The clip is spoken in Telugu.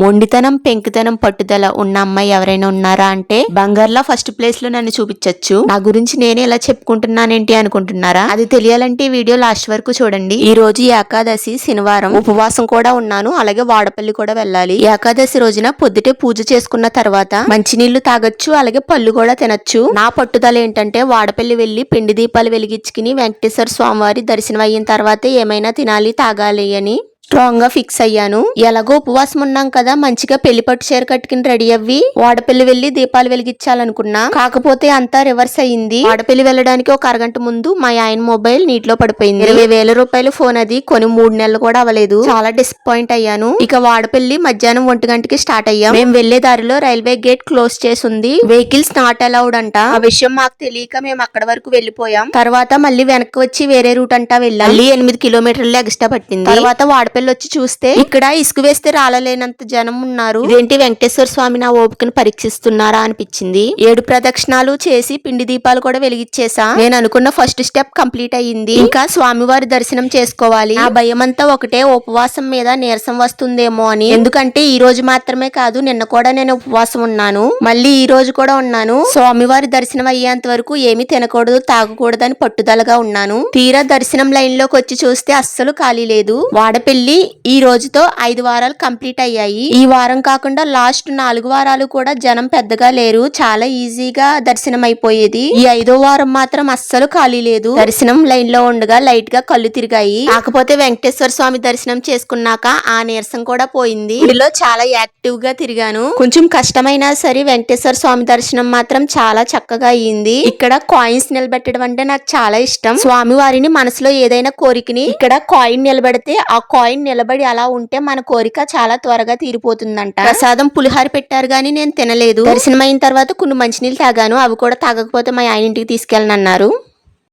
మొండితనం, పెంకితనం, పట్టుదల ఉన్న అమ్మాయి ఎవరైనా ఉన్నారా అంటే బంగార్లా ఫస్ట్ ప్లేస్ లో నన్ను చూపించొచ్చు. నా గురించి నేనే ఇలా చెప్పుకుంటున్నానేంటి అనుకుంటున్నారా? అది తెలియాలంటే ఈ వీడియో లాస్ట్ వరకు చూడండి. ఈ రోజు ఏకాదశి శనివారం, ఉపవాసం కూడా ఉన్నాను. అలాగే వాడపల్లి కూడా వెళ్ళాలి. ఏకాదశి రోజున పొద్దుటే పూజ చేసుకున్న తర్వాత మంచినీళ్లు తాగొచ్చు, అలాగే పళ్ళు కూడా తినొచ్చు. నా పట్టుదల ఏంటంటే వాడపల్లి వెళ్లి పిండి దీపాలు వెలిగించుకుని వెంకటేశ్వర స్వామివారి దర్శనం అయిన తర్వాత ఏమైనా తినాలి, తాగాలి అని స్ట్రాంగ్ గా ఫిక్స్ అయ్యాను. ఎలాగో ఉపవాసం ఉన్నాం కదా, మంచిగా పెళ్లి పట్టు చీర కట్టుకుని రెడీ అవ్వి వాడపల్లి వెళ్లి దీపాలు వెలిగించాలనుకున్నా. కాకపోతే అంతా రివర్స్ అయ్యింది. వాడపల్లి వెళ్ళడానికి ఒక అరగంట ముందు మా ఆయన మొబైల్ నీటిలో పడిపోయింది. 20,000 రూపాయలు ఫోన్, అది కొని 3 నెలలు కూడా అవ్వలేదు. చాలా డిసప్పాయింట్ అయ్యాను. ఇక వాడపల్లి మధ్యాహ్నం 1 గంటకి స్టార్ట్ అయ్యాం. మేము వెళ్లే దారిలో రైల్వే గేట్ క్లోజ్ చేసి ఉంది. వెహికల్స్ నాట్ అలౌడ్ అంట. ఆ విషయం మాకు తెలియక మేము అక్కడ వరకు వెళ్లిపోయాం. తర్వాత మళ్ళీ వెనక్కి వచ్చి వేరే రూట్ అంటా వెళ్ళాం. మళ్ళీ 8 కిలోమీటర్లు ఎక్స్ట్రా పట్టింది. తర్వాత వాడపల్లి వచ్చి చూస్తే ఇక్కడ ఇసుక వేస్తే రాలలేనంత జనం ఉన్నారు. ఇదేంటి వెంకటేశ్వర స్వామి నా ఓపికను పరీక్షిస్తున్నారా అనిపించింది. 7 ప్రదక్షిణాలు చేసి పిండి దీపాలు కూడా వెలిగించేసా. నేను అనుకున్న ఫస్ట్ స్టెప్ కంప్లీట్ అయ్యింది. ఇంకా స్వామివారి దర్శనం చేసుకోవాలి. ఆ భయం అంతా ఒకటే, ఉపవాసం మీద నీరసం వస్తుందేమో అని. ఎందుకంటే ఈ రోజు మాత్రమే కాదు, నిన్న కూడా నేను ఉపవాసం ఉన్నాను, మళ్ళీ ఈ రోజు కూడా ఉన్నాను. స్వామివారి దర్శనం అయ్యేంత వరకు ఏమీ తినకూడదు, తాగకూడదు అని పట్టుదలగా ఉన్నాను. తీరా దర్శనం లైన్ లోకి వచ్చి చూస్తే అస్సలు ఖాళీ లేదు. వాడపల్లి ఈ రోజుతో 5 వారాలు కంప్లీట్ అయ్యాయి. ఈ వారం కాకుండా లాస్ట్ 4 వారాలు కూడా జనం పెద్దగా లేరు. చాలా ఈజీగా దర్శనం అయిపోయేది. ఈ 5వ వారం మాత్రం అస్సలు ఖాళీ లేదు. దర్శనం లైన్ లో ఉండగా లైట్ గా కళ్ళు తిరిగాయి. కాకపోతే వెంకటేశ్వర స్వామి దర్శనం చేసుకున్నాక ఆ నీరసం కూడా పోయింది. ఇందులో చాలా యాక్టివ్ గా తిరిగాను. కొంచెం కష్టమైనా సరే వెంకటేశ్వర స్వామి దర్శనం మాత్రం చాలా చక్కగా అయ్యింది. ఇక్కడ కాయిన్స్ నిలబెట్టడం అంటే నాకు చాలా ఇష్టం. స్వామి వారిని మనసులో ఏదైనా కోరికని ఇక్కడ కాయిన్ నిలబెడితే ఆ కాయిన్ నిలబడి అలా ఉంటే మన కోరిక చాలా త్వరగా తీరిపోతుందంట. ప్రసాదం పులిహార పెట్టారు గానీ నేను తినలేదు. దర్శనం అయిన తర్వాత కొన్ని మంచినీళ్ళు తాగాను. అవి కూడా తాగకపోతే మా ఆయన ఇంటికి తీసుకెళ్ళనన్నారు.